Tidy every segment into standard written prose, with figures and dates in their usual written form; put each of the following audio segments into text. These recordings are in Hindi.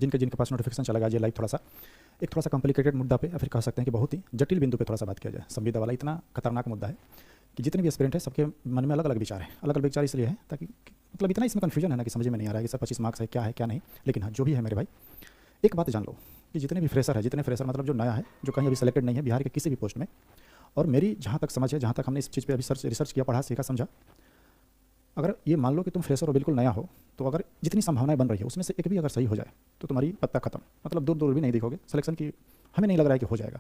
जिनके जिनके पास नोटिफिकेशन चला गया ये लाइव थोड़ा सा कॉम्प्लिकेटेड मुद्दा पे या फिर कह सकते हैं कि बहुत ही जटिल बिंदु पे थोड़ा सा बात किया जाए। संविदा वाला इतना खतरनाक मुद्दा है कि जितने भी एस्पिरेंट है सबके मन में अलग अलग विचार है। अलग अलग विचार इसलिए है ताकि मतलब इतना इसमें कन्फ्यूजन है ना कि समझ में नहीं आ रहा है कि सर 25 मार्क्स है क्या है क्या नहीं। लेकिन हाँ, जो भी है मेरे भाई, एक बात जान लो कि जितने भी फ्रेशर है, जितने फ्रेशर मतलब जो नया है, जो कहीं अभी सेलेक्टेड नहीं है बिहार के किसी भी पोस्ट में, और मेरी जहाँ तक समझ है, जहाँ तक हमने इस चीज़ पे अभी रिसर्च किया, पढ़ा, सीखा, समझा, अगर ये मान लो कि तुम फ्रेशर हो, बिल्कुल नया हो, तो अगर जितनी संभावनाएं बन रही है उसमें से एक भी अगर सही हो जाए तो तुम्हारी पत्ता खत्म, मतलब दूर दूर भी नहीं दिखोगे सिलेक्शन की। हमें नहीं लग रहा है कि हो जाएगा।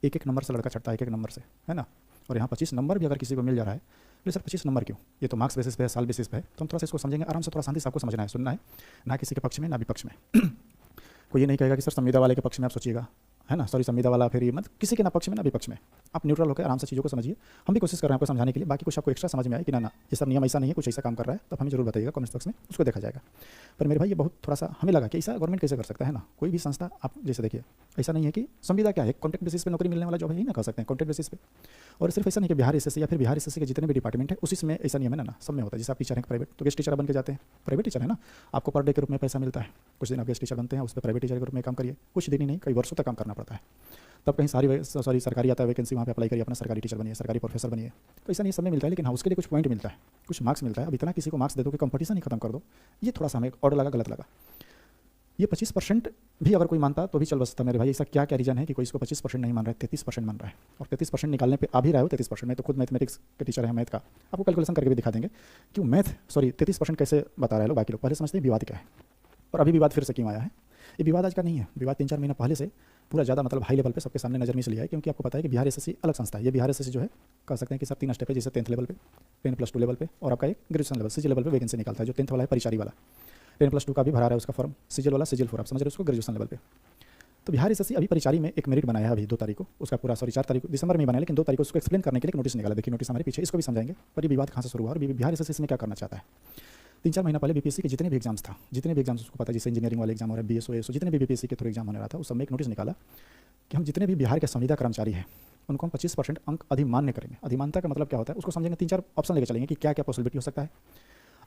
एक एक नंबर से लड़का चढ़ता है, एक एक नंबर से, है ना। और यहाँ 25 नंबर भी अगर किसी को मिल जा रहा है, बोले सर 25 नंबर क्यों, ये तो मार्क्स बेसिस पे है, साल बेसिस पे है। तो हम थोड़ा सा इसको समझेंगे आराम से, थोड़ा शांति से आपको समझना है, सुनना है, ना किसी के पक्ष में ना विपक्ष में। कोई ये नहीं कहेगा कि सर संविदा वाले के पक्ष में आप सोचिएगा, है ना, सॉरी संविदा वाला, फिर ये मत किसी के ना पक्ष में ना विपक्ष में, आप न्यूट्रल होकर आराम से चीज़ों को समझिए। हम भी कोशिश कर रहे हैं आपको समझाने के लिए। बाकी कुछ आपको एक्स्ट्रा समझ में आए कि ना ये सब नियम ऐसा नहीं है, कुछ ऐसा काम कर रहा है, तब हमें जरूर बताइएगा कमेंट बॉक्स में, उसको देखा जाएगा। पर मेरे भाई ये बहुत थोड़ा सा हमें लगा कि ऐसा गवर्नमेंट कैसे कर सकता है ना। कोई भी संस्था, आप जैसे देखिए, ऐसा नहीं है कि संविदा क्या है, कॉन्ट्रैक्ट बेसिस पे नौकरी मिलने वाला जॉब है, ही ना कह सकते हैं कॉन्ट्रैक्ट बेसिस पे। और सिर्फ ऐसा नहीं कि बिहार एसएससी या फिर बिहार एसएससी के जितने भी डिपार्टमेंट है उसी में ऐसा नियम है ना, सब में होता है। जैसे आप टीचर हैं प्राइवेट, तो गेस्ट टीचर बन के जाते हैं, प्राइवेट टीचर है ना, आपको पर डे के रूप में पैसा मिलता है। कुछ दिन आप गेस्ट टीचर बनते हैं, उस पर प्राइवेट टीचर के रूप में काम करिए, कुछ दिन ही नहीं कई वर्षों तक काम करना पड़ता है। तब कहीं सरकारी आता है वैकेंसी, वहाँ पे अप्लाई करिए, अपना सरकारी टीचर बनिए, सरकारी प्रोफेसर बनिए। तो ऐसा नहीं सब में मिलता है, लेकिन हाँ उसके लिए कुछ पॉइंट मिलता है, कुछ मार्क्स मिलता है। अब इतना किसी को मार्क्स दे दो कि कंपटीशन ही खत्म कर दो, ये थोड़ा सा हमें ऑर्डर लगा, गलत लगा। ये 25% भी अगर कोई मानता तो भी चल बसता मेरे भाई। ऐसा क्या क्या रीजन है कि कोई इसको 25% नहीं मान रहा है, 33% मान रहा है। और 33% निकालने पे आ भी रहा है 33%। में तो खुद मैथमेटिक्स के टीचर है, मैथ का आपको कैलकुलेशन करके भी दिखा देंगे क्यों 33% कैसे बता रहे हैं लोग। बाकी लोग पहले समझते हैं विवाद क्या है, और अभी विवाद फिर से क्यों आया है। ये विवाद आज का नहीं है, विवाद 3-4 महीना पहले से पूरा ज़्यादा मतलब हाई लेवल पे सबके सामने नजर में इसलिए है क्योंकि आपको पता है कि बिहार एसएससी अलग संस्था है। ये बिहार एसएससी जो है कह सकते हैं कि सब 3 स्टेप है, जैसे 10th लेवल पे, 10+2 लेवल पे, और आपका एक ग्रेजुएशन लेवल सीजी लेवल पे वैकेंसी निकालता है। जो 10th वाला है परिचारी वाला, 10+2 का भी भरा रहा है उसका फॉर्म, सीजीएल वाला सीजीएल 4, आप समझ रहे हो उसको, ग्रेजुएशन लेवल पे। तो बिहार एसएससी अभी परिचारी में एक मेरिट बनाया है अभी 2 तारीख को, उसका पूरा 4 तारीख दिसंबर में बनाया, लेकिन 2 तारीख को उसको एक्सप्लेन करने के लिए नोटिस निकाला। देखिए नोटिस हमारे पीछे, इसको भी समझाएंगे। पर ये विवाद कहाँ से शुरू हुआ और बिहार एसएससी में क्या करना चाहता है। 3-4 महीना पहले बीपीएससी के जितने भी एग्जाम्स था, जितने भी एग्जाम्स उसको पता है, जैसे इंजीनियरिंग वाले एग्जाम हो रहा है, बीएसओ एसओ, जितने भी बीपीएससी के थ्रू एग्जाम होने रहा था, उस सब में एक नोटिस निकाला कि हम जितने भी बिहार के संविदा कर्मचारी हैं उनको हम 25% अंक अधिमान्य करेंगे। अधिमानता का मतलब क्या होता है उसको समझेंगे। 3-4 ऑप्शन लेके चलेंगे कि क्या क्या पॉसिबिलिटी हो सकता है।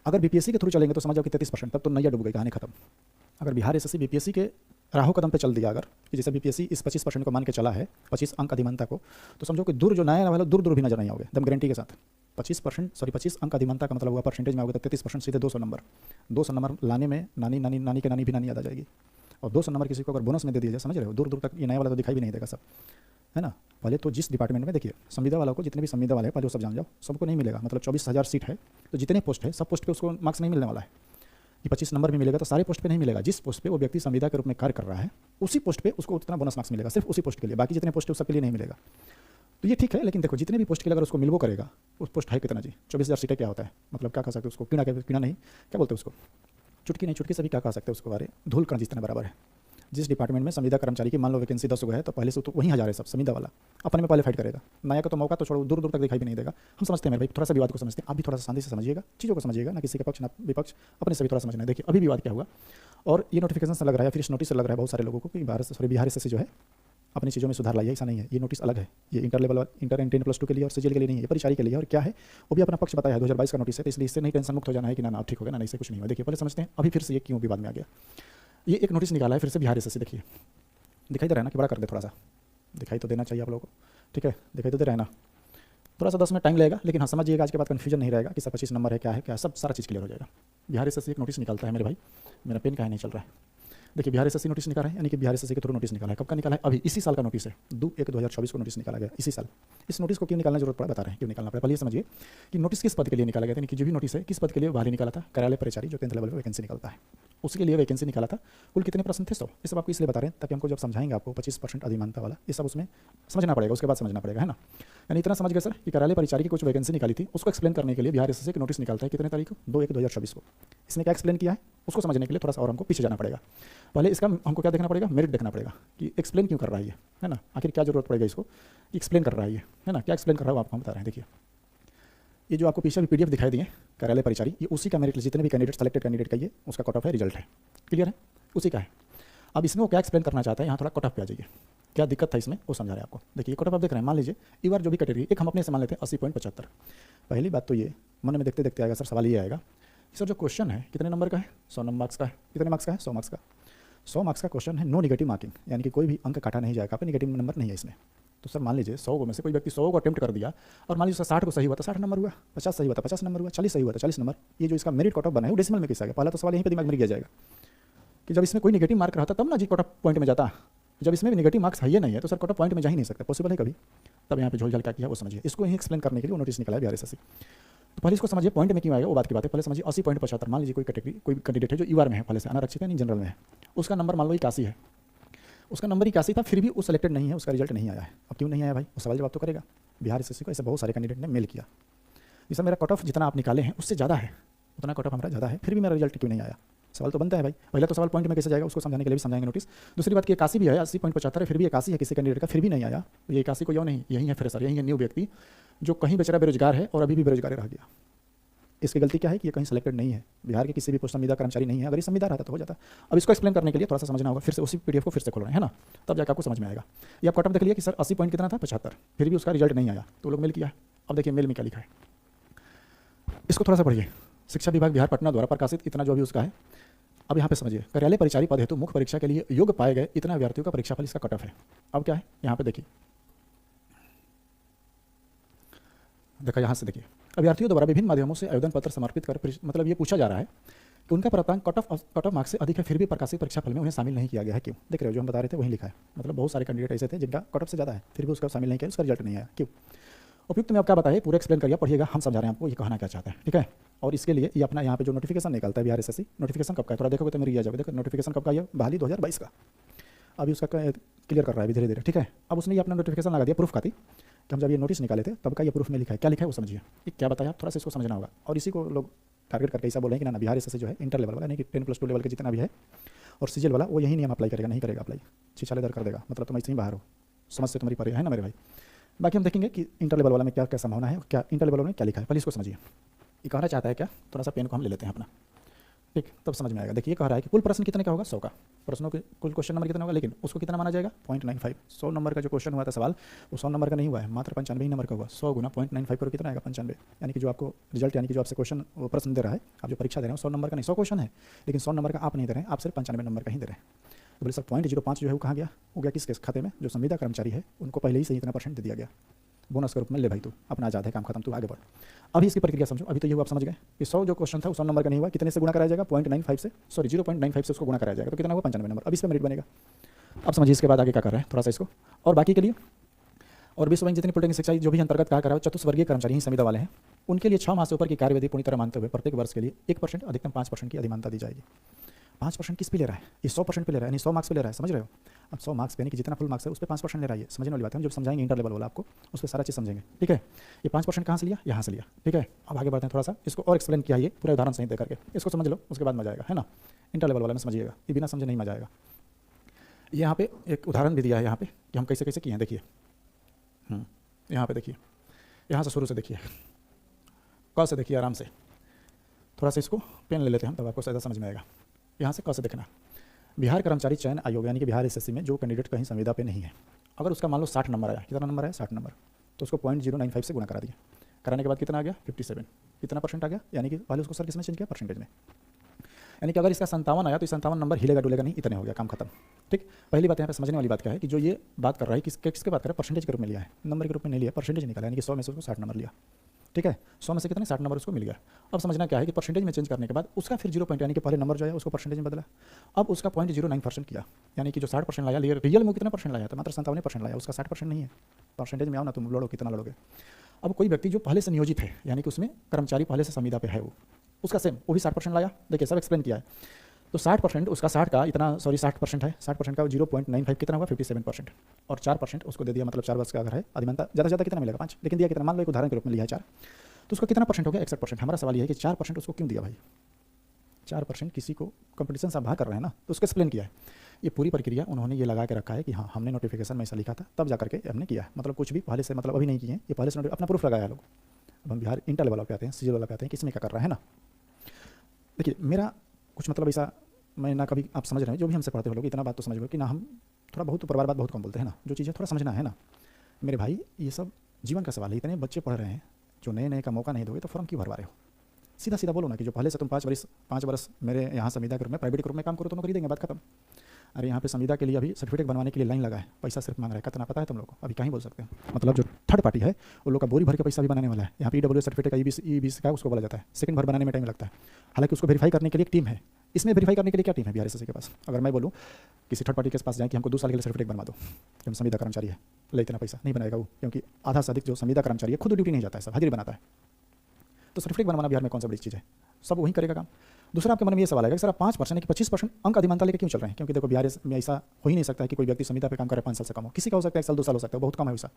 अगर बीपीएससी के थ्रू चलेंगे तो समझ जाओ कि 33%, तब तो नैया डूब गई, कहानी खत्म। अगर बिहार एसएससी बीपीएससी के राहों कदम पे चल दिया, अगर कि जैसे बीपीएससी इस 25% को मान के चला है, 25 अंक अधिमानता को, तो समझो कि दूर जो नया वाला दूर दूर भी नजर नहीं आओगे, एकदम गारंटी के साथ। 25 अंक अधिमानता का मतलब हुआ परसेंटेज में आओगे तो 33% सीधे 200 नंबर। 200 नंबर लाने में नानी नानी नानी के नानी भी नानी याद आ जाएगी। और 200 नंबर किसी को अगर बोनस में दे दिया जाए, समझ रहे हो, दूर दूर तक ये नया वाला तो दिखाई भी नहीं देगा सब, है ना। पहले तो जिस डिपार्टमेंट में देखिए संविदा वालों को, जितने भी संविदा वाले हैं पहले वो सब जान जाओ, सबको नहीं मिलेगा। मतलब 24,000 सीट है, तो जितने पोस्ट है सब पोस्ट पे उसको मार्क्स नहीं मिलने वाला है कि 25 नंबर भी मिलेगा, तो सारे पोस्ट पे नहीं मिलेगा। जिस पोस्ट पे वो व्यक्ति संविदा के रूप में कार्य कर रहा है उसी पोस्ट पे उसको उतना बोनस मार्क्स मिलेगा, सिर्फ उसी पोस्ट के लिए। बाकी जितने पोस्ट है उस सबके लिए नहीं मिलेगा। तो ये ठीक है, लेकिन देखो जितने भी पोस्ट के लिए अगर उसको मिलवो करेगा, उस पोस्ट है कितना जी, 24,000 सीटें क्या होता है, मतलब क्या कह सकते हैं उसको, कीड़ा नहीं, क्या बोलते हैं उसको, चुटकी नहीं, चुटकी से भी क्या कह सकते हैं उसको, बारे धूल कण जितना बराबर है। जिस डिपार्टमेंट में संविदा कर्मचारी की मान लो वैकेंसी 10 है, तो पहले से तो वहीं हजार है सब संविदा वाला, अपने में पहले फाइट करेगा। नया का तो मौका तो छोड़ो, दूर दूर तक दिखाई भी नहीं देगा। हम समझते हैं मेरे भाई, थोड़ा सा विवाद को समझते हैं। आप भी थोड़ा सा शांति से समझिएगा, चीज़ों को समझिएगा, ना किसी के पक्ष ना विपक्ष, अपने से भी थोड़ा समझना है। देखिए अभी विवाद क्या हुआ, और ये नोटिफिकेशन से लग रहा है, फिर इस नोटिस से लग रहा है बहुत सारे लोगों को कि बिहार एसएससी जो है अपनी चीज़ों में सुधार लाइए। ऐसा नहीं है, ये नोटिस अलग है, ये इंटर लेवल, इंटर एंड 10+2 के लिए और सीजीएल के लिए नहीं है, परिचारी के लिए। और क्या है वो भी अपना पक्ष बताया है, 2022 का नोटिस है, तो इसलिए इससे नहीं टेंशन मुक्त हो जाना है कि ना ठीक हो गया, ना इससे कुछ नहीं हुआ। देखिए पहले समझते हैं अभी फिर से ये क्यों विवाद में आ गया। ये एक नोटिस निकाला है फिर से बिहार एसएससी, देखिए दिखाई दे रहा है ना कि बड़ा कर दे, थोड़ा सा दिखाई तो देना चाहिए आप लोगों को, ठीक है, दिखाई तो दे रहा है ना। थोड़ा सा 10 मिनट टाइम लगेगा, लेकिन हाँ समझिएगा, आज के बाद कन्फ्यूजन नहीं रहेगा कि सब 25 नंबर है क्या है क्या, सब सारा चीज़ क्लियर हो जाएगा। बिहार एसएससी एक नोटिस निकालता है मेरे भाई, मेरा पेन कहाँ नहीं चल रहा है। देखिए बिहार एसएससी नोटिस निकाला है, यानी कि बिहार एसएससी के थ्रू नोटिस निकाला है। कब का निकाला है, अभी इसी साल का नोटिस है, 2/1/2024 को नोटिस निकाला गया, इसी साल। इस नोटिस को क्यों निकालना जरूरत पड़ा, बता रहे हैं क्यों निकालना पड़ा। पहले समझिए कि नोटिस किस पद के लिए निकाला गया था, यानी कि जो भी नोटिस है किस पद के लिए बाहर निकाला था, कार्यालय परिचारी, जो 10th लेवल पर वैकेंसी निकलता है उसके लिए वैकेंसी निकाला था। कुल कितने प्रश्न थे, 100। ये सब आपको इसलिए बता रहे हैं ताकि हमको जब समझाएंगे आपको 25% अधिमानता वाला, ये सब उसमें समझना पड़ेगा, उसके बाद समझना पड़ेगा, है ना। यानी इतना समझ गए सर कि कार्यालय परिचारी की कुछ वैकेंसी निकाली थी, उसको एक्सप्लेन करने के लिए बिहार एसएससी एक नोटिस निकालता है कितने तारीख को, 2/1/2024 को। इसने क्या एक्सप्लेन किया है उसको समझने के लिए थोड़ा सा और हमको पीछे जाना पड़ेगा। पहले इसका हमको क्या देखना पड़ेगा, मेरिट देखना पड़ेगा कि एक्सप्लेन क्यों कर रहा है ये, है ना, आखिर क्या जरूरत पड़ेगा इसको एक्सप्लेन कर रहा है ये, है ना, क्या एक्सप्लेन कर रहा है आपको हम बता रहे हैं। देखिए ये जो आपको पीछे भी पीडीएफ दिखाई दिए कार्यालय परिचारी, ये उसी का मेरिट, जितने भी कैंडिडेट सेलेक्टेड कैंडिडेट का ये उसका कट ऑफ है, रिजल्ट है, क्लियर है, उसी का है। अब इसमें वो क्या एक्सप्लेन करना चाहता है, यहाँ थोड़ा कट ऑफ पे आ जाइए, क्या दिक्कत था इसमें वो समझा रहे हैं आपको। देखिए कट ऑफ आप देख रहे हैं, मान लीजिए एक बार जो भी कैटेगरी, एक हम अपने से मान लेते हैं 80.75। पहली बात तो ये मन में देखते देखते आएगा सर, सवाल ये आएगा सर जो क्वेश्चन है कितने नंबर का है, 100 नंबर मार्क्स का है, कितने मार्क्स का है, 100 मार्क्स का। 100 मार्क्स का क्वेश्चन है, नो नेगेटिव मार्किंग, यानी कि कोई भी अंक काटा नहीं जाएगा, आपका नेगेटिव नंबर नहीं है इसमें। तो सर मान लीजिए 100 को में से कोई व्यक्ति 100 को अटेम्प्ट कर दिया और मान लीजिए उसका 60 को सही हुआ तो 60 नंबर हुआ, 50 सही हुआ तो 50 नंबर हुआ, 40 सही हुआ तो 40 नंबर। ये जो इसका मेरिट कट ऑफ बना है वो डेसिमल में कैसे आ गया? पहला तो सवाल यहीं पे दिमाग में गिर जाएगा कि जब इसमें कोई नेगेटिव मार्क रहता तब ना जी कट ऑफ पॉइंट में जाता, जब इसमें भी नेगेटिव मार्क्स है ही नहीं है तो सर कट ऑफ पॉइंट में जा ही नहीं सकता, पॉसिबल है कभी? तब यहाँ पे झोल झाल क्या किया वो समझिए। इसको यहीं एक्सप्लेन करने के लिए वो नोटिस निकला है बिहार एसएससी। तो पहले इसको समझिए पॉइंट में क्यों आएगा वो बात की बात है। पहले समझिए 80.75। मान लीजिए कोई कैटेगरी कोई कैंडिडेट है जो यूआर में है, पहले से अनारक्षित है, नहीं जनरल में है, उसका नंबर मान लो 81 है, उसका नंबर 81 था, फिर भी वो सिलेक्टेड नहीं है, उसका रिजल्ट नहीं आया है। अब क्यों नहीं आया भाई? वो सवाल जवाब तो करेगा। बिहार एसएससी को ऐसे बहुत सारे कैंडिडेट ने मेल किया, जैसा मेरा कट ऑफ जितना आप निकाले हैं उससे ज़्यादा है, उतना कट ऑफ हमारा ज़्यादा है, फिर भी मेरा रिजल्ट क्यों नहीं आया? सवाल तो बनता है भाई। पहले तो सवाल पॉइंट में कैसे जाएगा उसको समझाने के लिए भी समझाएंगे नोटिस। दूसरी बात कि 81 भी है, 80.75 है, फिर भी 81 है किसी कैंडिडेट का, फिर भी नहीं आया। ये 81 को यो नहीं, यही है फ्रेशर, यही है न्यू व्यक्ति जो कहीं बेचारा बेरोजगार है और अभी भी बेरोजगार रह गया। इसकी गलती क्या है कि ये कहीं सेलेक्टेड नहीं है, बिहार के किसी भी पोस्ट संविदा कर्मचारी नहीं है। अगर ये संविदा रहता तो हो जाता। अब इसको एक्सप्लेन करने के लिए थोड़ा सा समझना होगा, फिर से उसी पीडीएफ को फिर से खोल रहे हैं ना, तब जाकर आपको समझ में आएगा। ये आप कट ऑफ देख लिया कि सर 80 पॉइंट कितना था, 75, फिर भी उसका रिजल्ट नहीं आया, तो लोग मेल किया। अब देखिए मेल में क्या लिखा है, इसको थोड़ा सा पढ़िए। शिक्षा विभाग बिहार पटना द्वारा प्रकाशित इतना जो भी उसका है। अब यहाँ पे समझिए, कार्यालय परिचारी पद हेतु मुख्य परीक्षा के लिए योग्य पाए गए इतना अभ्यर्थियों का परीक्षाफल इसका कट ऑफ है। अब क्या है यहाँ पे देखिए, देखा यहाँ से देखिए, अभ्यर्थियों द्वारा विभिन्न माध्यमों से आवेदन पत्र समर्पित कर मतलब ये पूछा जा रहा है कि उनका प्राप्तांक कट ऑफ मार्क्स से अधिक है, फिर भी प्रकाशित परीक्षाफल में उन्हें शामिल नहीं किया गया है। क्यों? देख रहे हो जो हम बता रहे थे वही लिखा है। मतलब बहुत सारे कैंडिडेट ऐसे थे जिनका कट ऑफ से ज़्यादा है, फिर भी उसका शामिल नहीं किया, उसका रिजल्ट नहीं आया। क्यों? उपयुक्त में आप क्या बताइए, पूरा एक्सप्लेन करिए, पढ़िएगा, हम समझा रहे हैं आपको ये कहना क्या चाहता है, ठीक है। और इसके लिए ये अपना यहाँ पे जो नोटिफिकेशन निकलता है बिहार एसएससी, नोटिफिकेशन कब का है थोड़ा देखोगे तो मेरी आ जाओगे। देखो नोटिफिकेशन कब का है, बहाली 2022 का। अभी उसका क्लियर कर रहा है धीरे धीरे, ठीक है। अब उसने ये अपना नोटिफिकेशन लगा दिया प्रूफ का थी कि हम जब ये नोटिस निकाले थे तब का ये प्रूफ में लिखा है। क्या लिखा है वो समझिए, ये क्या बताया आप, थोड़ा सा इसको समझना होगा। और इसी को लोग टारगेट करके ऐसा बोल रहे हैं कि ना बिहार एसएससी जो है इंटर लेवल वाला, यानी कि 10+2 लेवल के जितना भी है और सीजीएल वाला, वो यही नियम अप्लाई करेगा, नहीं करेगा अप्लाई, छिछाले दर कर देगा। मतलब तुम ऐसे ही बाहर हो, समझ से तुम्हारी परे है ना मेरे भाई। बाकी हम देखेंगे कि इंटर लेवल वाला में क्या क्या संभावना है, क्या इंटर लेवल में क्या लिखा है, पहले इसको समझिए। ये कहना चाहता है क्या, थोड़ा सा पेन को हम ले लेते हैं अपना, ठीक, तब समझ में आएगा। देखिए कह रहा है कि कुल प्रश्न कितने का होगा, 100 का। प्रश्नों के कुल क्वेश्चन नंबर कितना होगा, लेकिन उसको कितना माना जाएगा, 0.95। 100 नंबर का जो क्वेश्चन हुआ था सवाल, वो 100 नंबर का नहीं हुआ है, मात्र 95 नंबर का हुआ। 100 गुना 0.95 करो कितना आएगा, 95। यानी कि जो आपको रिजल्ट, यानी कि जो आपसे क्वेश्चन वो प्रश्न दे रहा है, आप जो परीक्षा दे रहे हैं 100 नंबर का नहीं, 100 क्वेश्चन है, लेकिन 100 नंबर का आप नहीं दे रहे हैं, आप सिर्फ 95 नंबर का ही दे रहे हैं। तो बोले सर 0.05 जो है वो कहाँ गया, वो गया किसके खाते में, जो संविदा कर्मचारी है उनको पहले ही सही इतना % दे दिया गया, बोनस के रूप में। ले भाई तू अपना आज़ाद है, काम खत्म, तू आगे बढ़। अभी इसकी प्रक्रिया समझो। अभी तो ये हुआ आप समझ गए कि 100 जो क्वेश्चन था वो 100 नंबर का नहीं हुआ, कितने से गुणा कराया जाएगा, 0.95 से, सॉरी 0.95 से उसको गुणा कराया जाएगा, तो कितना हुआ, 95 नंबर। अब इसका मेरिट बनेगा। अब समझिए इसके बाद आगे क्या कर रहे हैं थोड़ा सा इसको। और बाकी के लिए और विश्व बैंक जितनी पॉलिटेक्निक शिक्षा जो भी अंतर्गत क्या करा, चतुर्वर्गीय कर्मचारी ही संविदा वाले हैं, उनके लिए 6 माह से ऊपर की कार्यविधि पूरी तरह मानते हुए प्रत्येक वर्ष के लिए 1% अधिकतम 5% की अधिमानता दी जाएगी। 5% किस पे ले रहा है, ये 100% पे ले रहा है, यानी 100 मार्क्स पे ले रहा है, समझ रहे हो। अब 100 मार्क्स पे यानी कि जितना फुल मार्क्स है उस पर 5% ले रहा है। समझने वाली बात है, हम जब समझाएंगे इंटर लेवल वाला आपको उस पर सारा चीज़ समझेंगे, ठीक है। ये 5% कहाँ से लिया, यहाँ से लिया, ठीक है। अब आगे बढ़ते हैं, थोड़ा सा इसको और एक्सप्लेन किया, ये पूरा उदाहरण सहित देकर के इसको समझ लो, उसके बाद मजा आएगा, है ना। इंटर लेवल वाला में समझिएगा, ये बिना समझे नहीं मजा आएगा। यहाँ पे एक उदाहरण भी दिया है यहाँ पे कि हम कैसे कैसे किए हैं, देखिए यहाँ पे देखिए, यहाँ से शुरू से देखिए, क से देखिए आराम से, थोड़ा सा इसको पेन ले लेते हैं तब आपको ज़्यादा समझ में आएगा। यहाँ से क से देखना, बिहार कर्मचारी चयन आयोग यानी कि बिहार एसएससी में जो कैंडिडेट कहीं संविदा पे नहीं है, अगर उसका मान लो 60 नंबर आया, कितना नंबर आया, 60 नंबर, तो उसको 0.095 से गुणा करा दिया। कराने के बाद कितना आ गया, 57, कितना % आ गया, यानी कि पहले उसको सर किसमें चेंज किया, परसेंटेज में। यानी कि अगर इसका 57 आया तो 57 नंबर हिलेगा डुलेगा नहीं, इतने हो गया, काम खत्म, ठीक। पहली बात यहाँ पे समझने वाली बात क्या है कि जो ये बात कर रहा है किसके बात कर रहा है, परसेंटेज के रूप में लिया है, नंबर के रूप में नहीं लिया, परसेंटेज निकाला, यानी कि 100 में से उसको 60 नंबर लिया, ठीक है। 100 में से कितने, 60 नंबर उसको मिल गया। अब समझना क्या है कि परसेंटेज में चेंज करने के बाद उसका फिर 0 पॉइंट, यानी कि पहले नंबर जो है उसको परसेंटेज में बदला, अब उसका 0.09% किया, यानी कि जो 60% लाया, रियल में कितना % लाया था, मात्र 57% लाया, उसका 60% नहीं है। परसेंटेज में आओ ना, तुम लड़ो कितना लड़ोगे। अब कोई व्यक्ति जो पहले से नियोजित है, यानी कि उसमें कर्मचारी पहले से संविदा पे है, वो उसका सेम, वो भी 60% लाया। देखिए सब एक्सप्लेन किया है, तो 60% उसका 60 का इतना, सॉरी 60% है, 60% का 0.95 कितना हुआ, 57%, और 4% उसको दे दिया, मतलब 4 वर्ष का अगर है अधिमानता, ज़्यादा से ज़्यादा कितना मिलेगा, 5, लेकिन दिया कितना, मान लो एक उदाहरण के रूप में लिया है 4, तो उसको कितना % हो गया, 61%। हमारा सवाल ये है कि 4% उसको क्यों दिया भाई, 4% किसी को कंपटीशन से बाहर कर रहे हैं ना, तो उसको एक्सप्लेन किया है। ये पूरी प्रक्रिया उन्होंने ये लगा के रखा है कि हाँ हमने नोटिफिकेशन में ऐसा लिखा था तब जा करके हमने किया है, मतलब कुछ भी पहले से, मतलब अभी नहीं किए, ये पहले से अपना प्रूफ लगाया लोग। अब हम बिहार इंटर लेवल पे आते हैं, सीजीएल वाला पे आते हैं, किसमें क्या कर रहा है ना। देखिए मेरा कुछ मतलब ऐसा, मैं ना कभी, आप समझ रहे हैं जो भी हमसे पढ़ते हो लोग, इतना बात तो समझ लो कि ना हम थोड़ा बहुत ऊपर बात बहुत कम बोलते हैं ना, जो चीज़ें थोड़ा समझना है ना मेरे भाई, ये सब जीवन का सवाल है। इतने बच्चे पढ़ रहे हैं, जो नए नए का मौका नहीं दोगे तो फॉर्म क्यों भरवा रहे हो। सीधा सीधा बोलो ना कि जो पहले से तुम 5 वर्ष मेरे यहाँ संविदा के रूप में, प्राइवेट के रूप में काम करो तो नौकरी देंगे, बात खत्म। अरे यहाँ पे संविदा के लिए अभी सर्टिफिकेट बनवाने के लिए लाइन लगा है, पैसा सिर्फ मांग रहा है, कितना पता है तुम लोग को? अभी कहीं बोल सकते हो। मतलब जो थर्ड पार्टी है वो लोग का बोरी भर के पैसा भी बनाने वाला है। यहाँ पे ईडब्ल्यू सर्टिफिकेट का ईबीसी का उसको बोला जाता है, सेकंड भर बनाने में टाइम लगता है। हालांकि उसको वेरीफाई करने के लिए एक टीम है। इसमें वेरीफाई करने के लिए क्या टीम है बीआरएसएस के पास? अगर मैं बोलूँ किसी थर्ड पार्टी के पास जाए कि हमको 2 साल के लिए सर्टिफिकेट बनवा दो कि हम संविदा कर्मचारी है, ले इतना पैसा नहीं बनाएगा वो, क्योंकि आधा से अधिक जो संविदा कर्मचारी है खुद ड्यूटी नहीं जाता है, सब हाजिरी बनाता है। तो सर्टिफिकेट बनवाना बिहार में कौन सा बड़ी चीज़ है? सब वही करेगा काम। दूसरा आपके मन में ये सवाल है कि सर आप 5% कि 25% अंक अधिमानता लेकर क्यों चल रहे हैं? क्योंकि देखो बिहार में ऐसा हो ही नहीं सकता कि कोई व्यक्ति संविदा पे काम करे 5 साल से कम हो। किसी का हो सकता है 1 साल 2 साल हो सकता है, बहुत कम है वैसा।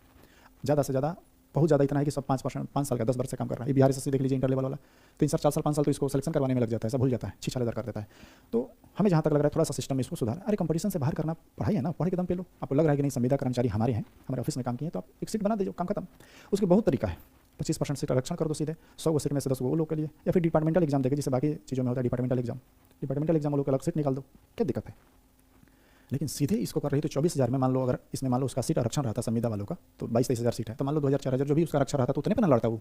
ज़्यादा से ज़्यादा बहुत ज़्यादा इतना है कि सब 5% 5 साल का 10 वर्ष से काम कर रहा है। बिहार से देख लीजिए इंटर लेवल वाला 3 साल 4 साल 5 साल तो इसको सिलेक्शन करवाने में लग जाता है, सब भूल जाता है, छिछालेदार कर देता है। तो हमें जहाँ तक लग रहा है थोड़ा सा सिस्टम में इसको सुधार। अरे कंपटीशन से बाहर करना पढ़ाई है ना, पढ़े के दम पे लो। आपको लग रहा है कि नहीं संविदा कर्मचारी हमारे हैं, हमारे ऑफिस में काम किए, तो आप एक सीट बना दीजिए, काम खत्म। उसके बहुत तरीका है। 25% सीट आरक्षण कर दो सीधे, 100 सीट में से 10 वो लोग के लिए, या फिर डिपार्टमेंटल एग्जाम देके, जैसे बाकी चीज़ों में होता है डिपार्टमेंटल एग्जाम लोग अलग सीट निकाल दो, क्या दिक्कत है? लेकिन सीधे इसको कर रही तो 24,000 में मान लो, अगर इसमें मान लो उसका सीट आरक्षण रहता संविदा वालों का तो 22-23,000 सीट है, तो मान लो 2,000-4,000 जो भी उसका आरक्षण रहता तो उतने पे ना लड़ता वो।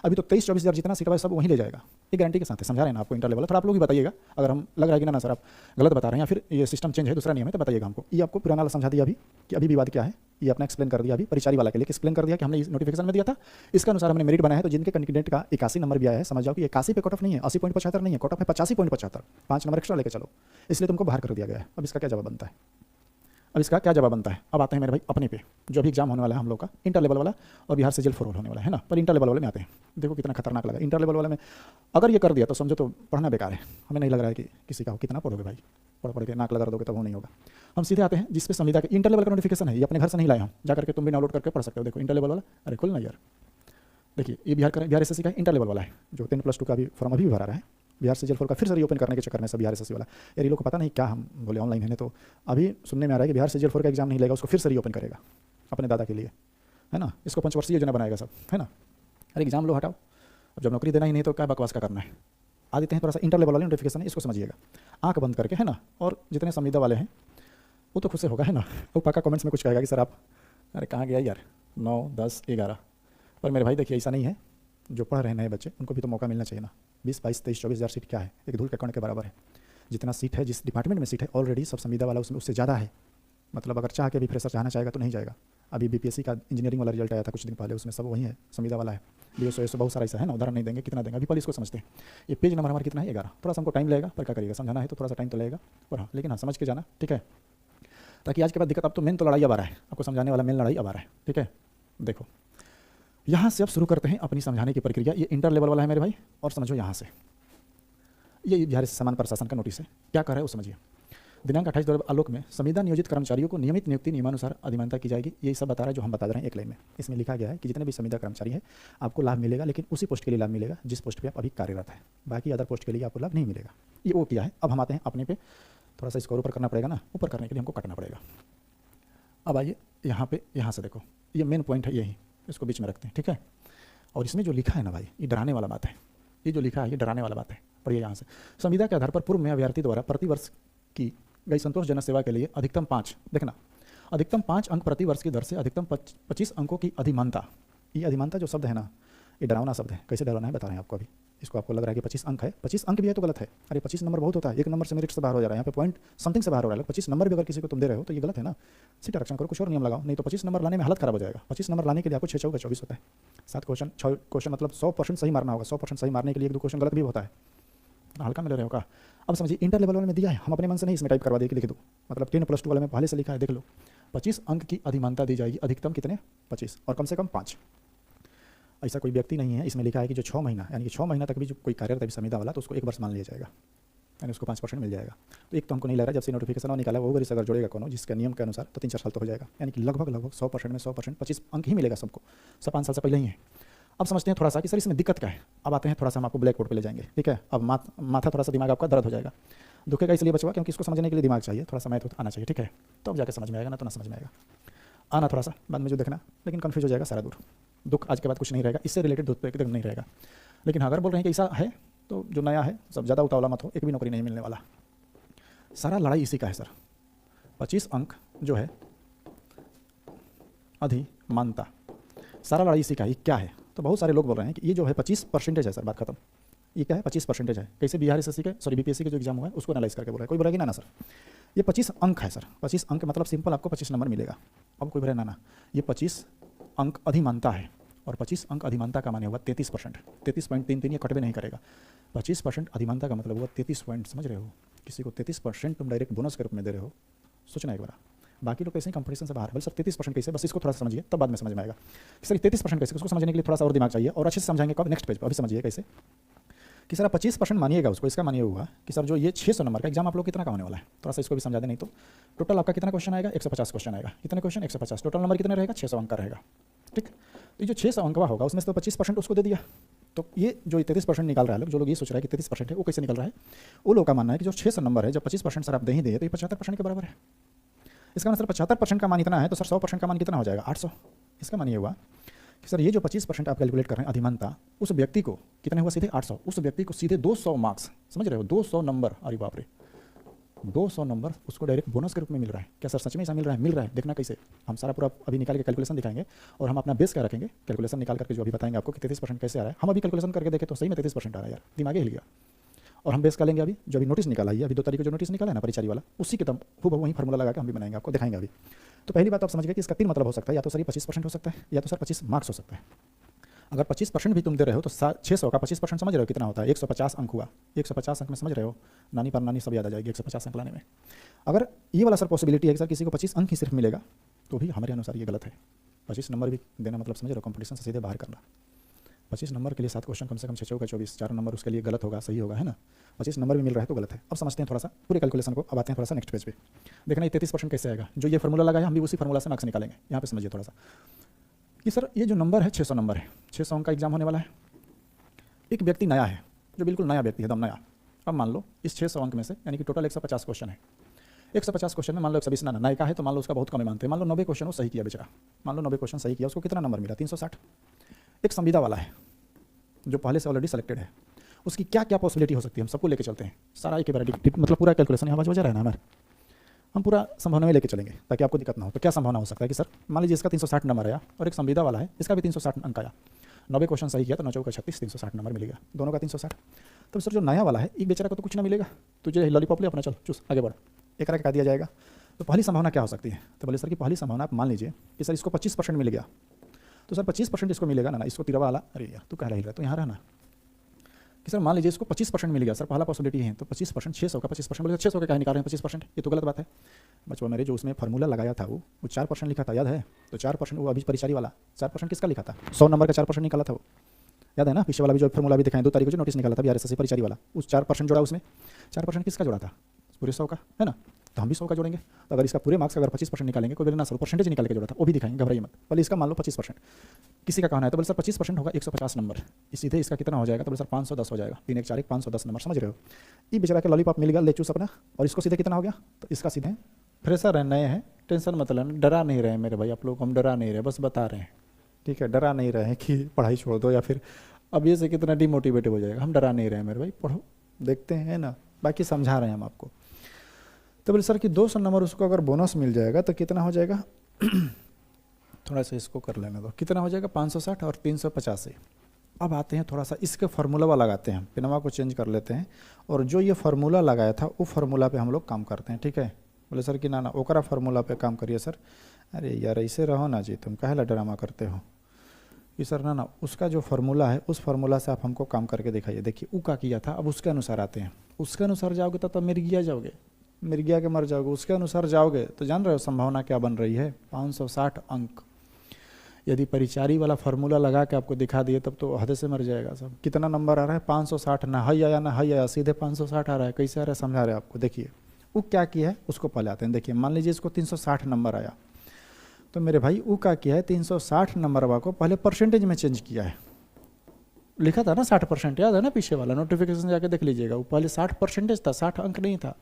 अभी तो 23-24,000 जितना सीट है सब वहीं ले जाएगा, ये गारंटी के साथ है। समझा रहे हैं ना आपको इंटर लेवल? थोड़ा आप लोग भी बताइएगा, अगर हम लग रहा है कि ना सर आप गलत बता रहे हैं या फिर ये सिस्टम चेंज है, दूसरा नियम है, तो बताइएगा हमको। ये आपको पुराना वाला समझा दिया अभी कि अभी विवाद क्या है, ये अपना एक्सप्लेन कर दिया अभी परिचारी वाला के लिए एक्सप्लेन कर दिया कि हमने इस नोटिफिकेशन में दिया था, इसके अनुसार हमने मेरिट बनाया है। तो जिनके कैंडिडेट का 81 नंबर भी आया है, समझ जाओ कि 81 पे कट ऑफ नहीं है, 80.75 नहीं है, कट ऑफ है 85.75, 5 नंबर एक्स्ट्रा लेके चलो, इसलिए तुमको बाहर कर दिया गया है। अब इसका क्या जवाब बनता है? अब आते हैं मेरे भाई अपने पे, जो अभी एग्जाम होने वाला है हम लोग का इंटर लेवल वाला, और बिहार से जेल फॉर ऑल होने वाला है ना। पर इंटर लेवल वाले में आते हैं, देखो कितना खतरनाक लगा। इंटर लेवल वाले में अगर ये कर दिया तो समझो तो पढ़ना बेकार है। हमें नहीं लग रहा है कि किसी का हो, कितना पढ़ोगे भाई, पढ़ के नाक लगा दोगे तब वो नहीं होगा। हम सीधे आते हैं जिस पे संविदा के इंटर लेवल का नोटिफिकेशन है, ये अपने घर से नहीं लाए हम, जाकर के तुम भी डाउनलोड करके पढ़ सकते हो। देखो इंटर लेवल वाला, अरे खुल ना यार, देखिए ये बिहार एसएससी का इंटर लेवल वाला है, जो 10+2 का भी फॉर्म अभी भी भरा रहा है। बिहार से जेल 4 का फिर से रीओपन करने के चक्कर में सब बिहार एसएससी वाला, यार ये लोग को पता नहीं क्या हम बोले ऑनलाइन है। तो अभी सुनने में आ रहा है कि बिहार से जेल 4 का एग्जाम नहीं लेगा, उसको फिर से रीओपन करेगा अपने दादा के लिए, है ना। इसको पंचवर्षीय योजना बनाएगा सब, है ना। अरे एग्जाम लो, हटाओ, अब जब नौकरी देना ही नहीं तो क्या बकवास का करना है। आ देते हैं थोड़ा सा इंटर लेवल वाले नोटिफिकेशन है, इसको समझिएगा आँख बंद करके, है ना। और जितने संविदा वाले हैं वो तो खुद से होगा, है ना। वो पक्का कमेंट्स में कुछ कहेगा कि सर आप, अरे कहाँ गया यार 9, 10, 11। पर मेरे भाई देखिए ऐसा नहीं है, जो पढ़ रहे हैं नए बच्चे उनको भी तो मौका मिलना चाहिए ना। 20, 22, 23, 24,000 सीट क्या है, एक धूल के कण के बराबर है। जितना सीट है, जिस डिपार्टमेंट में सीट है ऑलरेडी सब संविदा वाला उसमें उससे ज़्यादा है। मतलब अगर चाह के भी फ्रेशर चाहना चाहेगा तो नहीं जाएगा। अभी बीपीएससी का इंजीनियरिंग वाला रिजल्ट आया था कुछ दिन पहले, उसमें सब वही है, संविदा वाला है। बीएसओ बहुत सारा ऐसा है ना, उदाहरण नहीं देंगे, कितना देंगे अभी पहले इसको समझते हैं। ये पेज नंबर हमारा कितना है 11, थोड़ा सा हमको टाइम लगेगा, पर क्या करिएगा, समझाना है तो थोड़ा सा टाइम तो लगेगा, और हाँ लेकिन हाँ समझ के जाना, ठीक है। ताकि आज के बाद दिक्कत, अब तो मेन तो लड़ाई अब आ रहा है, आपको समझाने वाला मेन लड़ाई अब आ रहा है, ठीक है। देखो यहाँ से अब शुरू करते हैं अपनी समझाने की प्रक्रिया। ये इंटर लेवल वाला है मेरे भाई, और समझो यहाँ से ये बिहार सामान्य प्रशासन का नोटिस है, क्या कर रहा है वो समझिए। दिनांक 28 आलोक में संविदा नियोजित कर्मचारियों को नियमित नियुक्ति नियमानुसार अधिमानता की जाएगी। ये सब बता रहा है जो हम बता रहे हैं एक लाइन में। इसमें लिखा गया है कि जितने भी संविदा कर्मचारी हैं आपको लाभ मिलेगा, लेकिन उसी पोस्ट के लिए लाभ मिलेगा जिस पोस्ट पे आप अभी कार्यरत है, बाकी अदर पोस्ट के लिए आपको लाभ नहीं मिलेगा। ये वो किया है। अब हम आते हैं अपने पे, थोड़ा सा इसको ऊपर करना पड़ेगा ना, ऊपर करने के लिए हमको कटना पड़ेगा। अब आइए यहाँ पे, यहाँ से देखो ये मेन पॉइंट है, यही इसको बीच में रखते हैं, ठीक है। और इसमें जो लिखा है ना भाई, ये डराने वाला बात है। ये जो लिखा है ये डराने वाला बात है। पढ़िए यहाँ से, संविदा के आधार पर पूर्व में अभ्यर्थी द्वारा प्रतिवर्ष की गई संतोषजनक सेवा के लिए अधिकतम 5, देखना, अधिकतम 5 अंक प्रति वर्ष की दर से अधिकतम 25 अंकों की अधिमानता। ये अधिमानता जो शब्द है ना, ये डरावना शब्द है। कैसे डरावना है बता रहे हैं आपको अभी। इसको आपको लग रहा है कि 25 अंक है, 25 अंक भी है तो गलत है। अरे 25 नंबर बहुत होता है, एक नंबर से मेरिट से बाहर हो जा रहा है, यहाँ पे पॉइंट समथिंग से बाहर हो रहा है। 25 नंबर भी अगर किसी को तुम दे रहे हो तो ये गलत है ना। सीट आरक्षण करो, कुछ और नियम लगाओ, नहीं तो 25 नंबर लाने में हालत खराब हो जाएगा। 25 नंबर लाने के लिए आपको 6 चौका 24 होता है, 7 क्वेश्चन, 6 क्वेश्चन, मतलब 100% सही मारना होगा। 100% सही मारने के लिए 1-2 क्वेश्चन गलत भी होता है, हल्का में ले रहे हो का। अब समझिए इंटर लेवल वाले में दिया है, हम अपने मन से नहीं इसमें टाइप करवा दिए कि लिख दो, मतलब 10+2 वाले में पहले से लिखा है, देख लो। 25 अंक की अधिमानता दी जाएगी, अधिकतम कितने 25 और कम से कम 5। ऐसा कोई व्यक्ति नहीं है, इसमें लिखा है कि जो 6 महीना यानी कि 6 महीना तक भी जो कोई कार्यरत है संविदा वाला, तो उसको 1 वर्ष मान लिया जाएगा, यानी उसको 5% मिल जाएगा। तो एक तो हमको नहीं लग रहा, जब से नोटिफिकेशन और निकाला वो वरिष्ठ अगर जोड़ेगा कोनो जिसके नियम के अनुसार तो 3-4 साल तो हो जाएगा, यानी कि लगभग 100% में 100% 25 अंक ही मिलेगा सबको, सब 5 साल से पहले ही है। अब समझते हैं थोड़ा सा कि सर इसमें दिक्कत क्या है। अब आते हैं थोड़ा सा, हम आपको ब्लैक बोर्ड पे ले जाएंगे, ठीक है। अब माथा थोड़ा सा दिमाग आपका दर्द हो जाएगा, दुखेगा इसलिए बचवा, क्योंकि इसको समझने के लिए दिमाग चाहिए, थोड़ा सा मैथ आना चाहिए, ठीक है। तो अब जाकर समझ में आएगा, ना तो ना समझ में आएगा, आना थोड़ा सा बाद में जो देखना, लेकिन कन्फ्यूज हो जाएगा सारा दूर। दुख आज के बाद कुछ नहीं रहेगा, इससे रिलेटेड दुख एकदम नहीं रहेगा। लेकिन अगर बोल रहे हैं कि ऐसा है तो जो नया है सब ज़्यादा उतावला मत हो, एक भी नौकरी नहीं मिलने वाला। सारा लड़ाई इसी का है सर। 25 अंक जो है अधिमानता, सारा लड़ाई इसी का है। क्या है तो बहुत सारे लोग बोल रहे हैं कि ये जो है 25% है सर, बात खत्म। ये क्या है 25% है। कैसे बिहार एसएससी के, सॉरी बीपीएससी के जो एग्जाम हुआ है उसको एनालाइज करके बोल रहा है। कोई बोला कि ना सर ये 25 अंक है सर, 25 अंक मतलब सिंपल आपको 25 नंबर मिलेगा। अब कोई भरे ना, ये 25 अंक अधिमानता है, और 25 अंक अधिमानता का माने हुआ 33%, 33.33, ये कटवे नहीं करेगा। 25% अधिमानता का मतलब हुआ 33 पॉइंट, समझ रहे हो? किसी को 33% तुम डायरेक्ट बोनस के रूप में दे रहे हो, सोचना एक बार। बाकी लोग कैसे कंपटीशन से बाहर, बोले सर 33% कैसे, बस इसको थोड़ा सा समझिए तब बाद में समझ में आएगा कि सर 33% कैसे। उसको समझने के लिए थोड़ा सा और दिमाग चाहिए, और अच्छे से समझाएंगे कब, नेक्स्ट पेज पर। अभी समझिए कैसे कि सर आप 25% मानिएगा उसको, इसका मानिए हुआ कि सर जो ये 600 नंबर का एग्जाम आप लोग कितना का होने वाला है, थोड़ा सा इसको भी समझा दें। नहीं तो टोटल आपका कितना क्वेश्चन आएगा, 150 क्वेश्चन आएगा। कितने क्वेश्चन, 150। टोटल नंबर कितने रहेगा, 600 अंक का रहेगा, ठीक। तो ये जो 600 अंक का होगा उसमें से तो 25% उसको दे दिया। तो ये जो 33% निकाल रहा है लोग, जो लोग ये सोच रहा है कि 33% है, वो कैसे निकल रहा है? वो लोग का मानना है कि जो 600 नंबर है, जब 25% सर आप दे ही दे तो ये 75% के बराबर है। इसका मतलब 75% का मान इतना है, तो सर 100% का मान कितना हो जाएगा, 800। इसका मान ये हुआ कि सर ये जो 25% आप कैलकुलेट कर रहे हैं अधिमानता, उस व्यक्ति को कितने हुआ, सीधे 800। उस व्यक्ति को सीधे 200 मार्क्स, समझ रहे हो, 200 नंबर, अरे बाप रे, 200 नंबर उसको डायरेक्ट बोनस के रूप में मिल रहा है। क्या सर सच में ऐसा मिल रहा है? मिल रहा है। देखना कैसे, हम सारा पूरा अभी निकाल के कैलकुलेशन दिखाएंगे, और हम अपना बेस क्या रखेंगे, कैलकुलेशन निकाल करके जो अभी बताएंगे आपको कि 33% कैसे आ रहा है। हम अभी कैलकुलेशन करके देखें तो सही में 33% आ रहा है यार, दिमाग हिल गया। और हम बेस का लेंगे अभी, जो अभी नोटिस निकाला है, अभी 2 तारीख को जो नोटिस निकाला है ना परिचारी वाला, उसी के तब खूब वही फॉर्मूला लगा के हम भी बनाएंगे, आपको दिखाएंगे अभी। तो पहली बात आप समझ गए कि इसका 3 मतलब हो सकता है, या तो सर ये 25% हो सकता है, या तो सर 25 मार्क्स हो सकता है। अगर 25% भी तुम दे रहे हो तो 600 का 25% समझ रहे हो कितना होता है, 150 अंक हुआ। 150 अंक में समझ रहे हो, नानी पर नानी सब याद आ जाएगी 150 अंक लाने में। अगर ये वाला सर पॉसिबिलिटी है कि सर किसी को 25 अंक ही सिर्फ मिलेगा, तो भी हमारे अनुसार ये गलत है। 25 नंबर भी देना मतलब समझ रहे हो, कंपटीशन से सीधे बाहर करना। 25 नंबर के लिए 7 क्वेश्चन कम से कम 6 का 24, 4 नंबर उसके लिए गलत होगा, सही होगा, है ना। 25 नंबर भी मिल रहा है तो गलत है। अब समझते हैं थोड़ा सा पूरे कैलकुलेशन को, अब आते हैं थोड़ा सा नेक्स्ट पेज पे। देखना ये 33% कैसे आएगा, जो ये फॉर्मूला लगाया हम भी उसी फॉर्मूला से मार्क्स निकालेंगे। यहाँ पे समझिए थोड़ा सा कि सर ये जो नंबर है 600 नंबर है, 600 अंक का एग्जाम होने वाला है। एक व्यक्ति नया है, जो बिल्कुल नया व्यक्ति है, एकदम नया। अब मान लो इस 600 अंक में से, यानी कि टोटल 150 क्वेश्चन है, 150 क्वेश्चन में मान लो 120 नया का है, तो मान लो उसका बहुत कम मानते हैं। मान लो 90 क्वेश्चन वो सही किया बेचारा, मान लो 90 क्वेश्चन सही किया, उसको कितना नंबर मिला, 360। एक संविदा वाला है जो पहले से ऑलरेडी सेलेक्टेड है, उसकी क्या क्या पॉसिबिलिटी हो सकती है, हम सबको लेके चलते हैं। सारा एक बार मतलब पूरा कैलकुलेशन यहाँ वजह रहा है ना हमारे, हम पूरा संभावना में लेके चलेंगे ताकि आपको दिक्कत ना हो। तो क्या संभावना हो सकता है कि सर मान लीजिए इसका 360 नंबर आया, और एक संविदा वाला है, इसका भी 360 अंक आया। 90 क्वेश्चन सही किया तो 9 चौका 36, 360 नंबर मिलेगा, दोनों का 360। तो सर जो नया वाला है, एक बेचारा को तो कुछ ना मिलेगा, तुझे लॉलीपॉप ले अपना, चल चूस आगे बढ़, एक रख दिया जाएगा। तो पहली संभावना क्या हो सकती है, तो बोले सर कि पहली संभावना आप मान लीजिए कि सर इसको 25% मिल गया, तो सर 25% इसको मिलेगा ना, इसको तिरवा वाला, अरे यार तू कह रहा है तो यहाँ रहना कि सर मान लीजिए इसको 25% मिल गया, सर पहला पॉसिबिलिटी है। तो 25%, 600 का 25%, बोले 600 का क्या निकाल रहे हैं 25%, ये तो गलत बात है। बचपन मेरे जो उसमें फार्मूला लगाया था वो 4% लिखा था, याद है? तो 4% वो अभी परिचारी वाला 4% किसका लिखा था, 100 नंबर का 4% निकाला था वो, याद है ना? पीछे वाला भी जो फार्मूला भी दिखाएं, 2 तारीख को जो नोटिस निकाला था BRSSC परिचारी वाला, उस 4% जोड़ा, उसमें 4% किसका जोड़ा था, पूरे 100 का, है ना। तो हम भी 100 का जोड़ेंगे। तो अगर इसका पूरे मार्क्स अगर 25% निकालेंगे, कोई बोले ना सर परसेंटेज निकाल के जोड़ा था, वो भी दिखाएंगे, घबराइए मत। पहले इसका मान लो 25%, किसी का कहना है तो बोले सर 25% होगा 150 नंबर, सीधे इसका कितना हो जाएगा, तो बोले सर 510 हो जाएगा, 3 1 4 510 नंबर, समझ रहे हो। ये बेचारा के लॉलीपॉप मिल गया, ले चूस अपना, और इसको सीधे कितना हो गया, तो इसका सीधे फ्रेशर है, नए हैं, टेंशन मत लेना, डरा नहीं रहे मेरे भाई आप लोग, हम डरा नहीं रहे, बस बता रहे हैं, ठीक है, डरा नहीं रहे कि पढ़ाई छोड़ दो या फिर अब ये से कितना डिमोटिवेट हो जाएगा, हम डरा नहीं रहे मेरे भाई, पढ़ो, देखते हैं ना, बाकी समझा रहे हैं हम आपको। तो बोले सर कि 200 नंबर उसको अगर बोनस मिल जाएगा तो कितना हो जाएगा थोड़ा सा इसको कर लेने दो, कितना हो जाएगा 560 और 385। अब आते हैं थोड़ा सा इसके फार्मूला लगाते हैं, पिनवा को चेंज कर लेते हैं, और जो ये फार्मूला लगाया था वो फार्मूला पे हम लोग काम करते हैं, ठीक है। बोले सर कि ना ओकरा फार्मूला पे काम करिए सर। अरे यार ऐसे रहो ना जी, तुम काहे ड्रामा करते हो कि सर ना उसका जो फार्मूला है उस फार्मूला से आप हमको काम करके दिखाइए। देखिए वो क्या किया था, अब उसके अनुसार आते हैं, उसके अनुसार जाओगे तो मिर्गिया जाओगे, मिर्गिया के मर जाओगे, उसके अनुसार जाओगे तो जान रहे हो संभावना क्या बन रही है, 560 अंक। यदि परिचारी वाला फार्मूला लगा के आपको दिखा दिए तब तो हद से मर जाएगा सब। कितना नंबर आ रहा है 560, ना हाई आया ना हाई आया, सीधे 560 आ रहा है। कैसे आ रहा है समझा रहे हैं आपको। देखिए वो क्या किया है उसको पहले आते हैं। देखिए मान लीजिए इसको 360 नंबर आया, तो मेरे भाई वो क्या किया है 360 नंबर वाला को पहले परसेंटेज में चेंज किया है। लिखा था ना 60%, याद है ना पीछे वाला नोटिफिकेशन जाके देख लीजिएगा, वो पहले 60% था, 60 अंक नहीं था।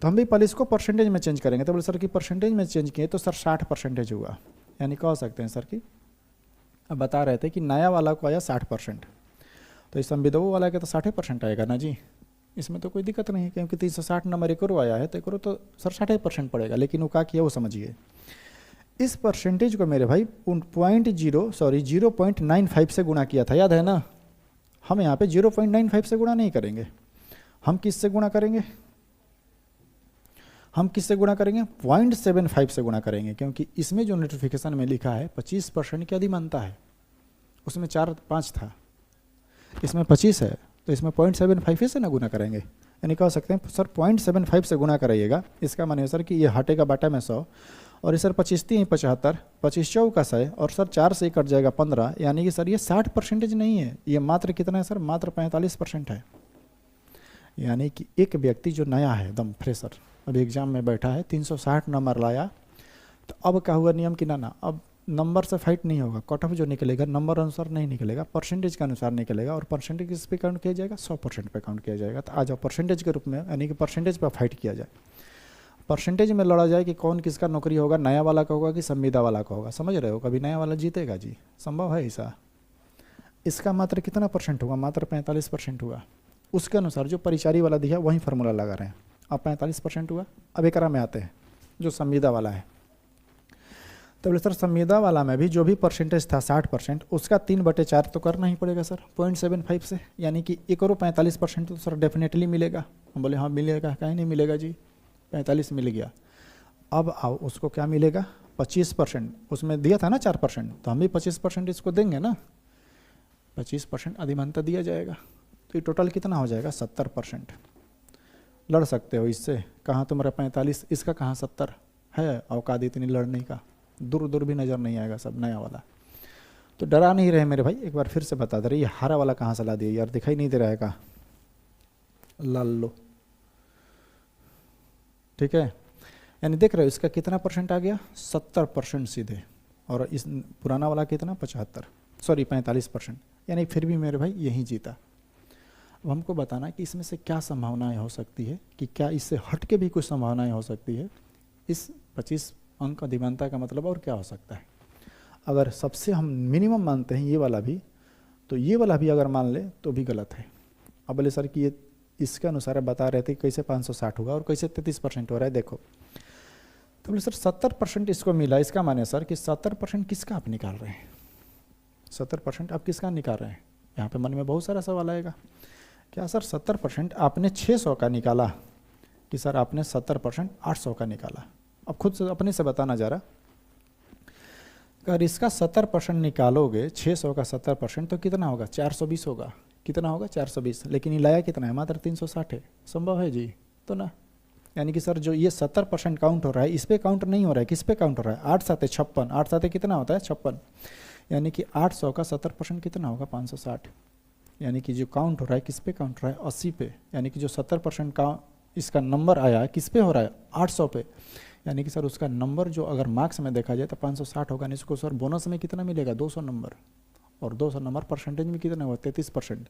तो हम भी पहले इसको परसेंटेज में चेंज करेंगे। तो बोले सर कि परसेंटेज में चेंज किए तो सर 60% हुआ, यानी कह सकते हैं सर कि अब बता रहे थे कि नया वाला को आया 60%, तो इस संविदो वाला के तो 60% आएगा ना जी, इसमें तो कोई दिक्कत नहीं है, क्योंकि 360 नंबर एक आया है तो एक तो सर 60% पड़ेगा। लेकिन वो क्या किया वो समझिए, इस परसेंटेज को मेरे भाई 0.95 से गुणा किया था, याद है ना। हम यहाँ पे 0.95 से गुणा नहीं करेंगे, हम किस से गुणा करेंगे, हम किससे गुणा करेंगे? 0.75 से गुणा करेंगे, क्योंकि इसमें जो नोटिफिकेशन में लिखा है 25% की अधिमानता है, उसमें 4-5 था, इसमें 25 है, तो इसमें 0.75 से ना गुना करेंगे। यानी कह सकते हैं सर 0.75 से गुना कराइएगा, इसका मानिए सर कि ये हटेगा बाटा में 100, और ये सर 25 75, 25 चौका 100, और सर 4 से कट जाएगा 15, यानी कि सर ये 60% नहीं है, ये मात्र कितना है सर? मात्र 45% है। यानी कि एक व्यक्ति जो नया है, एकदम फ्रेशर, अभी एग्जाम में बैठा है, 360 नंबर लाया, तो अब क्या हुआ नियम कि ना अब नंबर से फाइट नहीं होगा, कट ऑफ जो निकलेगा नंबर अनुसार नहीं निकलेगा, परसेंटेज के अनुसार निकलेगा, और परसेंटेज किस पे काउंट किया जाएगा? 100% पे काउंट किया जाएगा। तो आ जाओ परसेंटेज के रूप में, यानी कि परसेंटेज पर फाइट किया जाए, परसेंटेज में लड़ा जाए कि कौन किसका नौकरी होगा, नया वाला का होगा कि संविदा वाला का होगा। समझ रहे हो? कभी नया वाला जीतेगा जी? संभव है ऐसा? इसका मात्र कितना परसेंट हुआ? मात्र 45% हुआ। उसके अनुसार जो परिचारी वाला दिया वही फार्मूला लगा रहे हैं। अब 45% हुआ। अब एकरा में आते हैं जो संविदा वाला है, तो बोले सर संविदा वाला में भी जो भी परसेंटेज था 60%, उसका 3/4 तो करना ही पड़ेगा सर 0.75 से, यानी कि 45% तो सर डेफिनेटली मिलेगा। हम बोले हाँ मिलेगा, कहीं नहीं मिलेगा जी, 45 मिल गया। अब आओ उसको क्या मिलेगा? 25%, उसमें दिया था ना 4%, तो हम भी 25% इसको देंगे ना, 25% अधिमानता दिया जाएगा, तो ये टोटल कितना हो जाएगा? 70%। लड़ सकते हो इससे, कहाँ तुम्हारा 45, इसका कहाँ 70 है औकात इतनी लड़ने का? दूर दूर भी नज़र नहीं आएगा सब नया वाला। तो डरा नहीं रहे मेरे भाई, एक बार फिर से बता दे रहे, ये हरा वाला कहाँ से ला दिया यार? दिखाई नहीं दे रहा है का? लाल लो, ठीक है। यानी देख रहे हो इसका कितना परसेंट आ गया? 70% सीधे, और इस पुराना वाला कितना? 45%, यानी फिर भी मेरे भाई यही जीता। अब हमको बताना कि इसमें से क्या संभावनाएं हो सकती है, कि क्या इससे हट के भी कुछ संभावनाएं हो सकती है। इस 25 अंक अधिमानता का मतलब और क्या हो सकता है? अगर सबसे हम मिनिमम मानते हैं ये वाला भी, तो ये वाला भी अगर मान ले तो भी गलत है। अब बोले सर कि ये इसके अनुसार बता रहे थे कैसे 560 होगा और कैसे 33% हो रहा है, देखो। तो बोले सर 70% इसको मिला, इसका माने सर कि 70% किसका आप निकाल रहे हैं? 70% आप किसका निकाल रहे हैं? यहाँ पे मन में बहुत सारा सवाल आएगा। क्या सर 70% आपने 600 का निकाला, कि सर आपने 70% 800 का निकाला? अब खुद से अपने से बताना जा रहा। अगर इसका 70% निकालोगे, 600 का 70%, तो कितना होगा? 420 होगा। कितना होगा? 420। लेकिन ये लाया कितना है? मात्र 360 है। संभव है जी? तो ना, यानी कि सर जो ये 70% काउंट हो रहा है, इस पे काउंट नहीं हो रहा है, किस पे काउंट हो रहा है? 8 7 56, 8 7 कितना होता है? 56, यानी कि 800 का 70% कितना होगा? 560। यानी कि जो काउंट हो रहा है किस पे काउंट हो रहा है? 80 पे। यानी कि जो 70% का इसका नंबर आया है किस पे हो रहा है? 800 पे। यानी कि सर उसका नंबर जो अगर मार्क्स में देखा जाए तो 560 होगा। नहीं, इसको सर बोनस में कितना मिलेगा? 200 नंबर, और 200 नंबर परसेंटेज में कितना हुआ? 33%।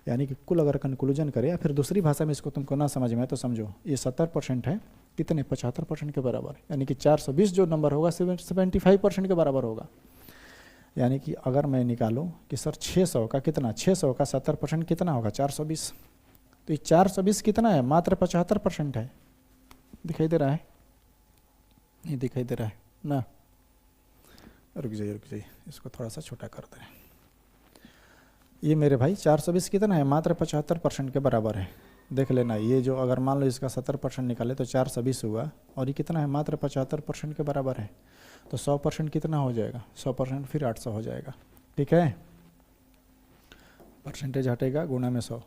यानी कि कुल अगर कंक्लूजन करें, या फिर दूसरी भाषा में इसको तुमको ना समझ में तो समझो, ये 70% है कितने? 75% के बराबर। यानी कि 420 जो नंबर होगा 75% के बराबर होगा। यानी कि अगर मैं निकालूं कि सर 600 का कितना? 600 का 70% कितना होगा? 420। तो ये 420 कितना है? मात्र 75% है। दिखाई दे रहा है? नहीं दिखाई दे रहा है ना? रुक जाइए, इसको थोड़ा सा छोटा कर दें। ये मेरे भाई 420 कितना है? मात्र 75% के बराबर है। देख लेना, ये जो अगर मान लो इसका 70% निकाले तो 420 हुआ, और ये कितना है? मात्र 75% के बराबर है। तो 100% कितना हो जाएगा? 100% फिर 800 हो जाएगा। ठीक है, परसेंटेज हटेगा, गुणा में 100।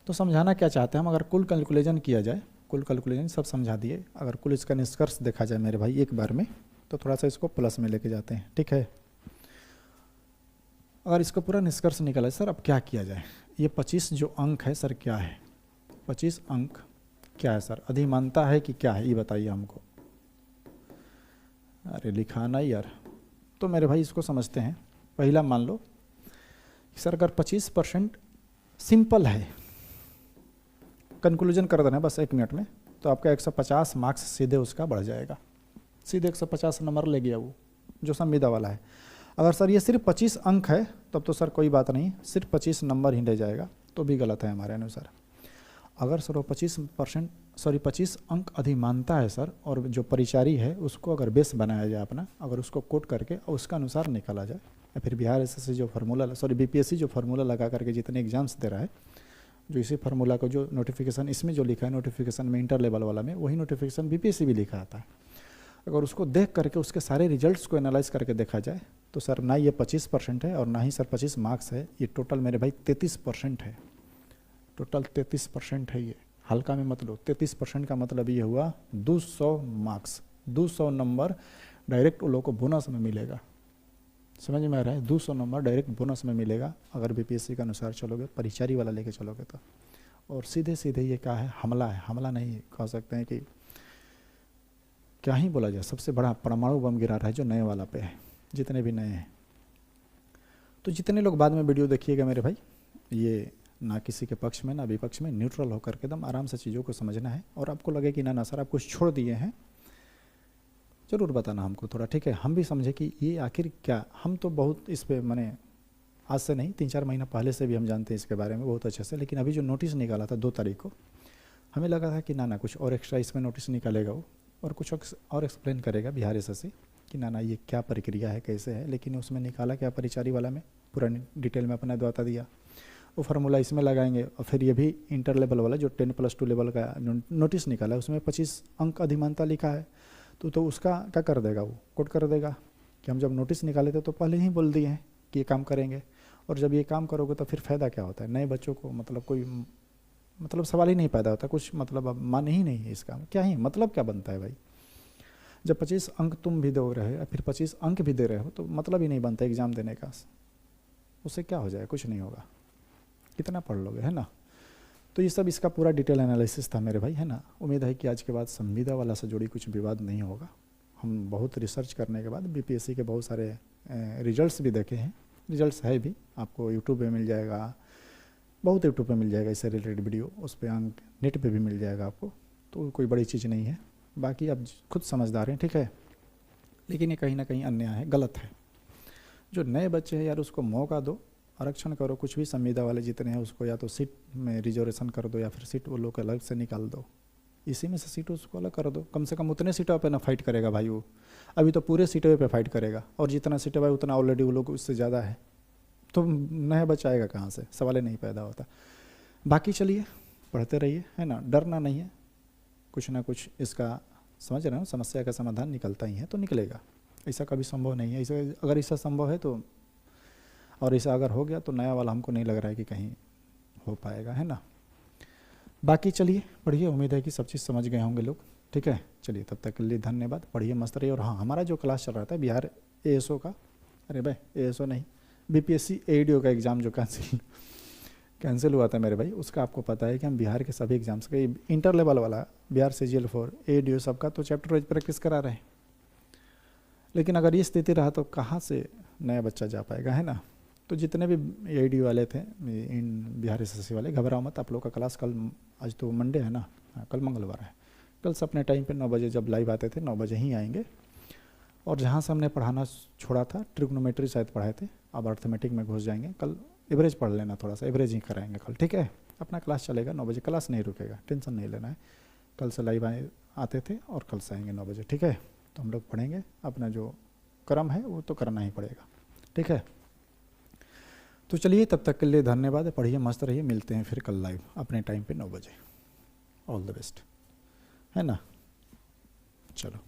तो समझाना क्या चाहते हैं हम? अगर कुल कैलकुलेशन किया जाए, कुल कैलकुलेशन सब समझा दिए, अगर कुल इसका निष्कर्ष देखा जाए मेरे भाई एक बार में, तो थोड़ा सा इसको प्लस में लेके जाते हैं। ठीक है, अगर इसको पूरा निष्कर्ष निकाला सर अब क्या किया जाए? ये 25 जो अंक है सर क्या है? 25 अंक क्या है सर? अधिमानता है कि क्या है, ये बताइए हमको। अरे लिखा ना यार। तो मेरे भाई इसको समझते हैं। पहला मान लो सर अगर 25% सिंपल है, कंक्लूजन कर देना है बस 1 मिनट में, तो आपका 150 मार्क्स सीधे उसका बढ़ जाएगा। सीधे 150 नंबर ले गया वो जो संविदा वाला है। अगर सर ये सिर्फ 25 अंक है तब तो सर कोई बात नहीं, सिर्फ 25 नंबर ही ले जाएगा, तो भी गलत है हमारे अनुसार। अगर सर वो 25 अंक अधिमानता है सर, और जो परिचारी है उसको अगर बेस बनाया जाए अपना, अगर उसको कोट करके और उसका अनुसार निकाला जाए, या फिर बिहार एसएससी जो फार्मूला, बीपीएससी जो फार्मूला लगा करके जितने एग्जाम्स दे रहा है जो इसी फार्मूला को जो नोटिफिकेशन इसमें जो लिखा है नोटिफिकेशन में इंटर लेवल वाला में, वही नोटिफिकेशन बीपीएससी भी लिखा आता है। अगर उसको देख करके उसके सारे रिजल्ट्स को एनालाइज करके देखा जाए तो सर ना ये 25% है और ना ही सर 25 मार्क्स है, ये टोटल मेरे भाई 33% है। टोटल 33% है ये, हल्का में मत लो। 33% का मतलब ये हुआ 200 मार्क्स, 200 नंबर डायरेक्ट उन लोगों को बोनस में मिलेगा। समझ में आ रहा है? 200 नंबर डायरेक्ट बोनस में मिलेगा अगर बीपीएससी के अनुसार चलोगे, परिचारी वाला लेके चलोगे तो। और सीधे सीधे ये क्या है, हमला है। हमला नहीं कह सकते हैं कि क्या ही बोला जाए, सबसे बड़ा परमाणु बम गिरा रहा है जो नए वाला पे है, जितने भी नए हैं। तो जितने लोग बाद में वीडियो देखिएगा मेरे भाई, ये ना किसी के पक्ष में ना विपक्ष में, न्यूट्रल होकर के एकदम आराम से चीज़ों को समझना है। और आपको लगे कि ना सर आप कुछ छोड़ दिए हैं, ज़रूर बताना हमको थोड़ा, ठीक है? हम भी समझे कि ये आखिर क्या, हम तो बहुत इस पे मैंने आज से नहीं 3-4 महीना पहले से भी हम जानते हैं इसके बारे में बहुत अच्छे से। लेकिन अभी जो नोटिस निकाला था 2 तारीख को, हमें लगा था कि ना कुछ और एक्स्ट्रा इसमें नोटिस निकालेगा वो और कुछ और एक्सप्लेन करेगा बिहार एसएससी कि ना ये क्या प्रक्रिया है, कैसे है। लेकिन उसमें निकाला क्या, परिचारी वाला में पूरा डिटेल में अपना बता दिया। वो फार्मूला इसमें लगाएंगे। और फिर ये भी इंटर लेवल वाला जो 10+2 लेवल का नोटिस निकाला है, उसमें 25 अंक अधिमानता लिखा है। तो उसका क्या कर देगा, वो कोट कर देगा कि हम जब नोटिस निकाले थे तो पहले ही बोल दिए हैं कि ये काम करेंगे। और जब ये काम करोगे तो फिर फ़ायदा क्या होता है, नए बच्चों को मतलब कोई मतलब सवाल ही नहीं पैदा होता, कुछ मतलब अब मान ही नहीं है इसका, क्या ही मतलब क्या बनता है भाई। जब 25 अंक तुम भी दे रहे हो, फिर 25 अंक भी दे रहे हो, तो मतलब ही नहीं बनता एग्ज़ाम देने का। उससे क्या हो जाएगा, कुछ नहीं होगा, कितना पढ़ लोगे, है ना। तो ये सब इसका पूरा डिटेल एनालिसिस था मेरे भाई, है ना। उम्मीद है कि आज के बाद संविदा वाला से जुड़ी कुछ विवाद नहीं होगा। हम बहुत रिसर्च करने के बाद बीपीएससी के बहुत सारे रिजल्ट्स भी देखे हैं, रिजल्ट्स है भी, आपको यूट्यूब पे मिल जाएगा, बहुत यूट्यूब पे मिल जाएगा इससे रिलेटेड वीडियो, उस पर अंक नेट पे भी मिल जाएगा आपको। तो कोई बड़ी चीज़ नहीं है, बाकी आप खुद समझदार हैं, ठीक है। लेकिन ये कहीं ना कहीं अन्याय है, गलत है। जो नए बच्चे हैं यार, उसको मौका दो, आरक्षण करो, कुछ भी संविदा वाले जितने हैं उसको या तो सीट में रिजर्वेशन कर दो या फिर सीट वो लोग अलग से निकाल दो, इसी में से सीट उसको अलग कर दो। कम से कम उतने सीटों पे ना फाइट करेगा भाई वो, अभी तो पूरे सीटों पे फाइट करेगा। और जितना सीटें भाई उतना ऑलरेडी वो लोग उससे ज़्यादा है, तो नया बच्चा आएगा कहाँ से, सवाल ही नहीं पैदा होता। बाकी चलिए पढ़ते रहिए, है ना, डरना नहीं है, कुछ ना कुछ इसका समझ रहे हो, समस्या का समाधान निकलता ही है, तो निकलेगा। ऐसा कभी संभव नहीं है, इसे अगर ऐसा संभव है तो, और ऐसा अगर हो गया तो नया वाला हमको नहीं लग रहा है कि कहीं हो पाएगा, है ना। बाकी चलिए पढ़िए, उम्मीद है कि सब चीज़ समझ गए होंगे लोग, ठीक है। चलिए तब तक के लिए धन्यवाद, पढ़िए मस्त रहिए। और हाँ, हमारा जो क्लास चल रहा था बिहार एएसओ का, अरे भाई एएसओ नहीं, बीपीएससी एडीओ का एग्ज़ाम जो कैंसिल हुआ था मेरे भाई, उसका आपको पता है कि हम बिहार के सभी एग्जाम्स के इंटर लेवल वाला बिहार CGL4 एडीओ सबका तो चैप्टर वाइज प्रैक्टिस करा रहे हैं। लेकिन अगर ये स्थिति रहा तो कहाँ से नया बच्चा जा पाएगा, है ना। तो जितने भी एडीओ वाले थे इन बिहार एसएससी वाले, घबराओ मत, आप लोग का क्लास कल, आज तो मंडे है ना, कल मंगलवार है, कल से अपने टाइम पे 9 बजे जब लाइव आते थे 9 बजे ही आएंगे। और जहाँ से हमने पढ़ाना छोड़ा था, ट्रिग्नोमेट्री शायद पढ़ाए थे, अब अर्थमेटिक में घुस जाएंगे। कल एवरेज पढ़ लेना, थोड़ा सा एवरेज ही कराएंगे कल, ठीक है। अपना क्लास चलेगा 9 बजे, क्लास नहीं रुकेगा, टेंशन नहीं लेना है। कल से लाइव आते थे और कल से आएंगे 9 बजे, ठीक है। तो हम लोग पढ़ेंगे, अपना जो क्रम है वो तो करना ही पड़ेगा, ठीक है। तो चलिए तब तक के लिए धन्यवाद, पढ़िए मस्त रहिए, मिलते हैं फिर कल लाइव अपने टाइम पे 9 बजे। ऑल द बेस्ट, है ना, चलो।